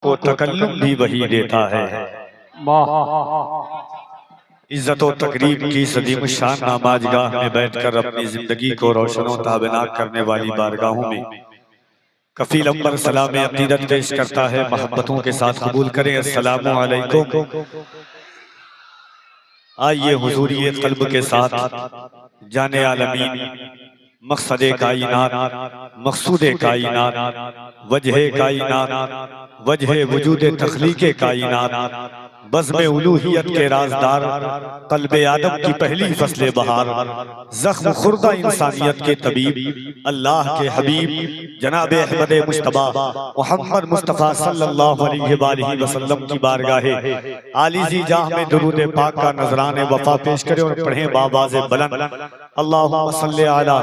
को तकल्लुम भी वही देता है। इज्जत व तकरीब की सदीम शान नमाजगाह में बैठकर अपनी जिंदगी को रोशन व ताबनाक करने वाली बारगाहों में कफील अम्बर सलाम अकीदत पेश करता है। मोहब्बतों के साथ कबूल करें। अस्सलामु अलैकुम। आइए हुजूरिये क़ल्ब के साथ जाने आलमीन मक़सदे कायनात मक़सूदे कायनात वजहे कायनात वजहे वजूदे तख्लीक़े कायनात बज़्म उलूहियत के राज़दार क़ल्बे आदम की पहली फ़स्ले बहार ज़ख्म खुर्दा इंसानियत के तबीब अल्लाह के हबीब जनाब अहमद मुश्तबा मोहम्मद मुस्तफ़ा सल्लल्लाहु अलैहि वसल्लम की बारगाहे आलिज़ी जाह में दुरूद पाक का नजराने वफ़ा पेश करें और पढ़ें बावाज़े बुलंद अल्लाहुम्मा सल्लि अला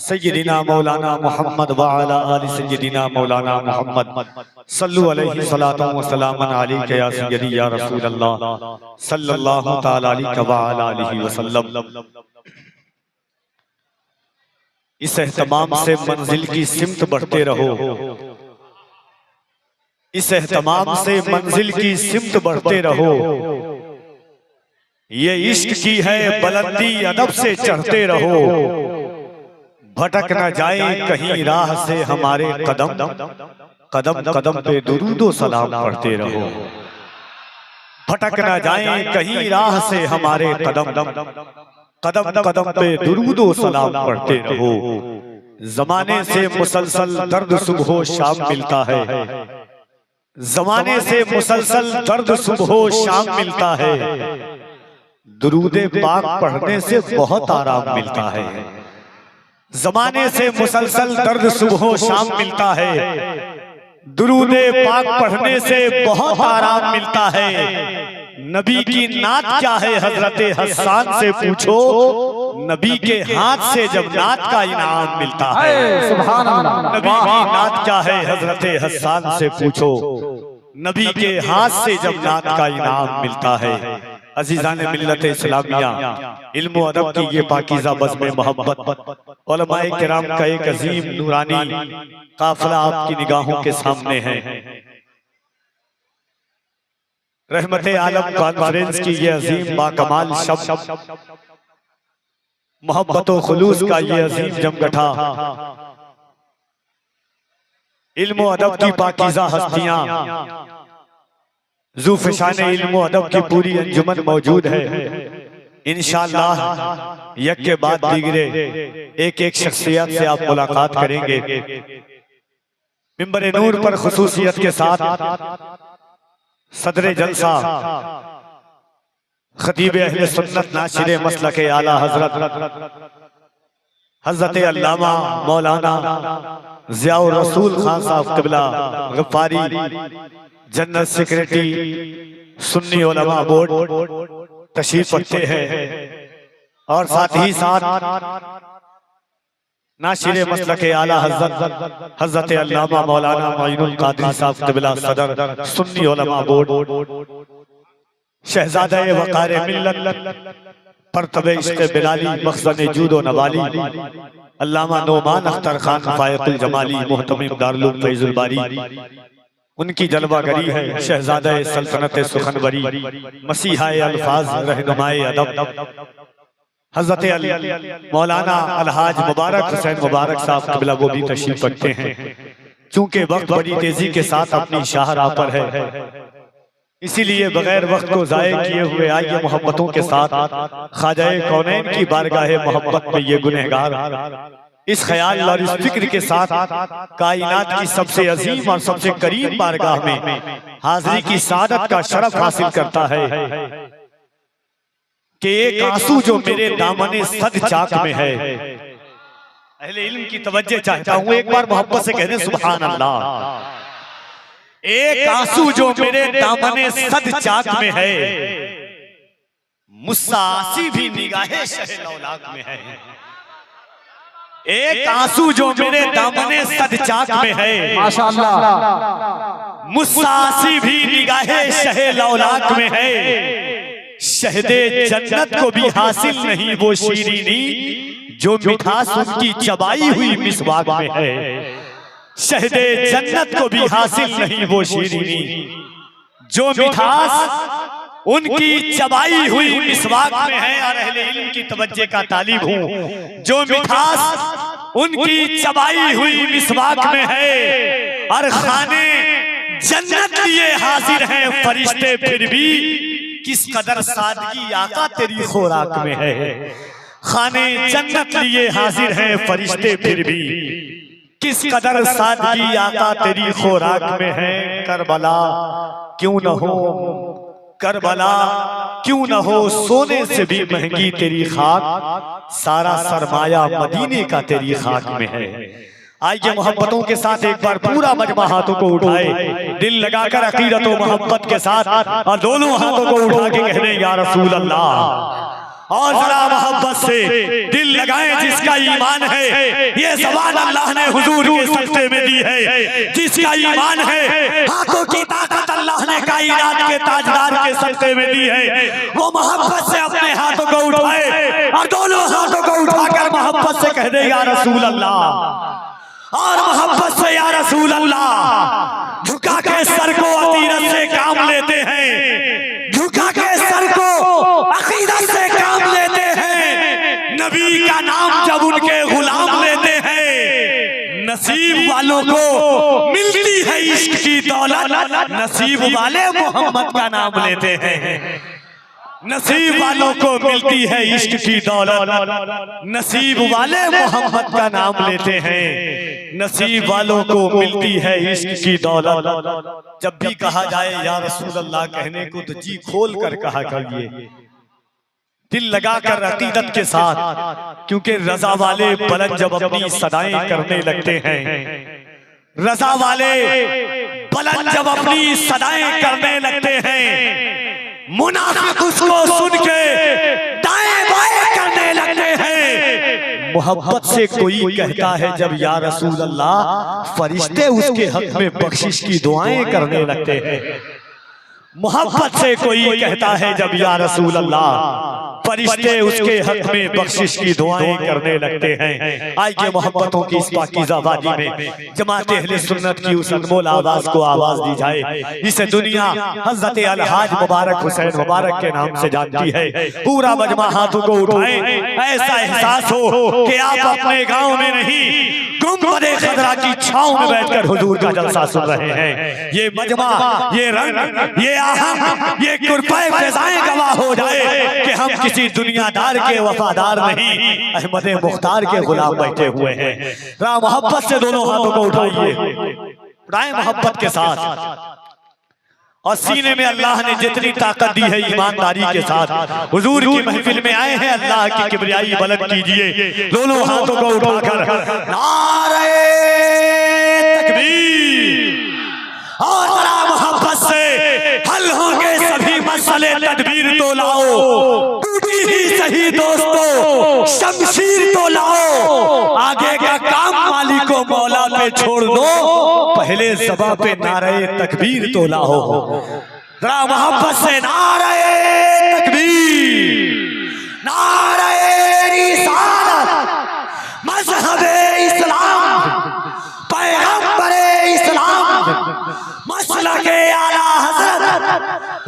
सय्यिदिना मौलाना मोहम्मद व अला आलि सय्यिदिना मौलाना मोहम्मद सल्लु अलैहि सलातु व सलामन अलैका या सय्यदी या रसूल अल्लाह सल्लल्लाहु तआला अलैहि व अला आलिहि वसल्लम। इस एहतमाम से मंजिल की सिमत बढ़ते रहो। इस एहतमाम से मंजिल की सिमत बढ़ते रहो। ये इश्क की है बुलंदी अदब से चढ़ते रहो। भटक न जाए कहीं राह से हमारे कदम कदम कदम पे दुरूदो सलाम पढ़ते रहो। भटक न जाए कहीं राह से हमारे कदम कदम कदम पे दुरूदो सलाम पढ़ते रहो। जमाने से मुसलसल दर्द सुबह शाम मिलता है। जमाने से मुसलसल दर्द सुबह शाम मिलता है। दुरूदे पाक पढ़ने से बहुत आराम मिलता है। जमाने से मुसलसल दर्द सुबह शाम मिलता है। दुरूदे पाक पढ़ने से बहुत आराम मिलता है। नबी की नात क्या है हजरत हसन से पूछो। नबी के हाथ से जब नात का इनाम मिलता है। सुभान अल्लाह। नबी की नात क्या है हजरत हसन से पूछो। नबी के हाथ से जब नात का इनाम मिलता है। अजीज़ान मिल्लत इस्लामिया इल्म व अदब की ये पाकीज़ा बज़्म मोहब्बत उलमाए किराम का एक अजीम नूरानी काफ़िला आपकी निगाहों के सामने है। रहमते आलम कॉन्फ्रेंस की ये अजीम बाकमाल शब्द मोहब्बत व खुलूस का ये अजीम जमगठा इल्म व अदब की पाकीज़ा हस्तियां ज़ूफ़शान इल्म व अदब की पूरी अंजुमन मौजूद है। इंशाअल्लाह एक के बाद दीगरे एक एक शख्सियत से आप मुलाकात करेंगे। मिंबर नूर पर खुसूसियत के साथ सदरे जलसा खतीब अहले सुन्नत नाशिरे मसलक आला हज़रत अल्लामा मौलाना ज़ियाउर रसूल खान साहब क़िबला गफ़ारी जनरल सेक्रेटरी सुन्नी उलमा बोर्ड तशरीफ रखते हैं और साथ ही साथ नाशिरे मसलक आला हज़रत अल्लामा मौलाना मोइनुल कादरी साहब क़िबला सदर सुन्नी उलमा बोर्ड शहज़ादा वक़ार मिल्लत परतबे इश्क़ बिलाली मख़ज़न जूद व नवाली अल्लामा नोमान अख्तर खान फ़ायक़ुल जमाली मुहतमिम दारुल उलूम फ़ैज़ुल बारी उनकी जलवागरी है। शहज़ादा सल्तनत सुखनवरी मसीहाए अल्फाज रहनुमाए अदब हज़रत मौलाना अलहाज मुबारक हुसैन मुबारक साहब क़िबला वो भी तशरीफ रखते हैं। चूंकि वक्त बड़ी तेजी के साथ अपनी शाहराह पर है, इसीलिए बगैर वक्त को ज़ाये किए हुए आइए मोहब्बतों के साथ ख्वाजाए कौनैन की बारगाहे मोहब्बत में ये गुनहगार इस ख्याल और इस फिक्र के साथ कायनात की सबसे अजीम और सबसे करीम बारगाह में हाजिरी की सादत का शरफ हासिल करता है कि एक आंसू जो मेरे दामने सद चाक में है। अहले इल्म की तवज्जो चाहता हूँ, एक बार मोहब्बत से कहने सुभान अल्लाह। एक आंसू जो मेरे दामने सद चाक में है, मुस्सासी भी निगाहे शहे लौलाक में है। एक आंसू जो मेरे दामने सद चाक में है, माशाअल्लाह, मुस्सासी भी निगाहे शहे लौलाक में है। शहदे जन्नत को भी हासिल नहीं वो शीरीनी जो मिठास उनकी चबाई हुई मिसवाक में है। शहदे जन्नत को भी हासिल नहीं वो शीरीनी जो मिठास उनकी चबाई हुई मिसवाक में है। और अहले इल्म की तवज्जो का तालिब हूँ, जो मिठास उनकी चबाई हुई मिसवाक में है। और खाने जन्नत लिए हाजिर हैं फरिश्ते फिर भी किस कदर सादगी आका तेरी खुराक में है। खाने जन्नत लिए हाजिर हैं फरिश्ते फिर भी किस कदर सादगी आका तेरी खुराक में है। करबला क्यों न हो, करबला क्यों न हो, सोने से भी महंगी तेरी खाक, सारा सरमाया मदीने का तेरी खाक में है। आइए मोहब्बतों के साथ एक बार पूरा मजमा हाथों को उठाए, दिल लगाकर अकीदत और मोहब्बत के साथ, और दोनों हाथों को उठा के कह दें या रसूल अल्लाह। और जरा मोहब्बत से दिल लगाएं जिसका ईमान है। ये ज़बान अल्लाह ने हुजूर के सदक़े में दी है, जिसका ईमान है। हाथों की ताकत अल्लाह ने कायनात के ताजदार के सदक़े में दी है। वो मोहब्बत से अपने हाथों को उठाए और दोनों हाथों को उठाकर मोहब्बत से कह दे या रसूल अल्लाह। और मोहब्बत से या रसूल अल्लाह झुका के सर को अकीदत से काम लेते हैं, झुका के सर को अकीदत से काम लेते हैं। नबी का नाम जब उनके गुलाम लेते हैं, नसीब वालों को मिलती है इश्क की दौलत, नसीब वाले मोहम्मद का नाम लेते हैं। नसीब वालों को मिलती है इश्क की दौलत, नसीब वाले मोहम्मद का नाम लेते हैं। नसीब वालों को मिलती है इश्क की दौलत। जब भी कहा जाए या रसूल अल्लाह कहने को तो जी खोल कर कहा करिए, दिल लगाकर अकीदत के साथ, क्योंकि रजा वाले बुलंद जब अपनी सदाएं करने लगते हैं, रजा वाले बुलंद जब अपनी सदाएं करने लगते हैं, मुनाफिक उसको सुन के दाएं बाएं करने लगते हैं। मोहब्बत से कोई कहता है जब या रसूल अल्लाह, फरिश्ते उसके हक में बख्शिश की दुआएं करने लगते हैं। मोहब्बत से कोई कहता है जब या रसूल अल्लाह, फरिश्ते उसके हक में बख्शिश की दुआएं करने लगते हैं। आइए मोहब्बतों की इस पाकीज़ा वादी में जमात अहले सुन्नत की उस अनमोल आवाज को आवाज दी जाए। इसे दुनिया हज़रत अलहाज मुबारक हुसैन मुबारक के नाम से जानती है। पूरा मजमा हाथों को उठाएं, ऐसा एहसास हो कि आप अपने गाँव में नहीं, गुंबदे खदरा की छांव में बैठकर हुजूर का जलसा सुन रहे हैं। ये मजमा, ये रंग, ये आहंग, ये कुर्बाए फ़िज़ाएं गवाह हो जाए कि हम किसी दुनियादार के वफादार नहीं, अहमद मुख्तार के गुलाम बैठे हुए हैं। रा मोहब्बत से दोनों हाथों को उठाइए, उठाएं मोहब्बत के साथ, और सीने में अल्लाह ने जितनी ताकत दी है ईमानदारी के साथ हुजूर की महफिल में आए हैं। अल्लाह की किबरियाई बुलंद कीजिए, दोनों हाथों को उठाकर नारे तकबीर। और जरा मोहब्बत से हल होंगे सभी मसले, तदबीर तो लाओ, टूटी ही सही दोस्तों शमशीर तो लाओ, आगे का काम मालिक को मौला पे छोड़ दो, पहले ज़बां पे नारे तकबीर तो लाओ। जरा मोहब्बत से नारे तकबीर, नारे रिसालत, मज़हबे इस्लाम, पैगंबरे इस्लाम, मसलके आला हज़रत,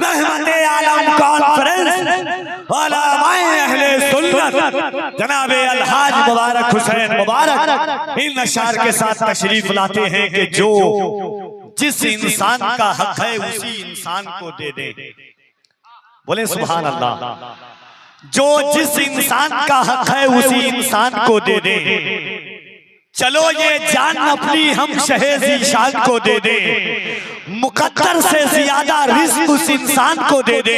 रहमते आलम कॉन्फ्रेंस, उलमाए अहले सुन्नत जनाबे अलहाज मुबारक हुसैन मुबारक इन अशार के साथ तशरीफ लाते हैं कि जो जिस इंसान का हक है उसी इंसान को दे दे। बोले सुभान अल्लाह। जो जिस इंसान का हक है उसी इंसान को दे दे। चलो ये जान अपनी हम शहे ज़ीशान को दे दे, मुकद्दर से ज्यादा रिज़्क़ उस इंसान को दे दे,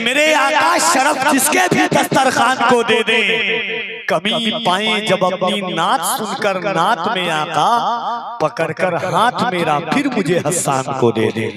मेरे आका शरफ जिसके भी दस्तरखान को दे दे। कमी पाए जब अपनी नात सुनकर नात में आका, पकड़कर हाथ मेरा फिर मुझे हसान को दे दे।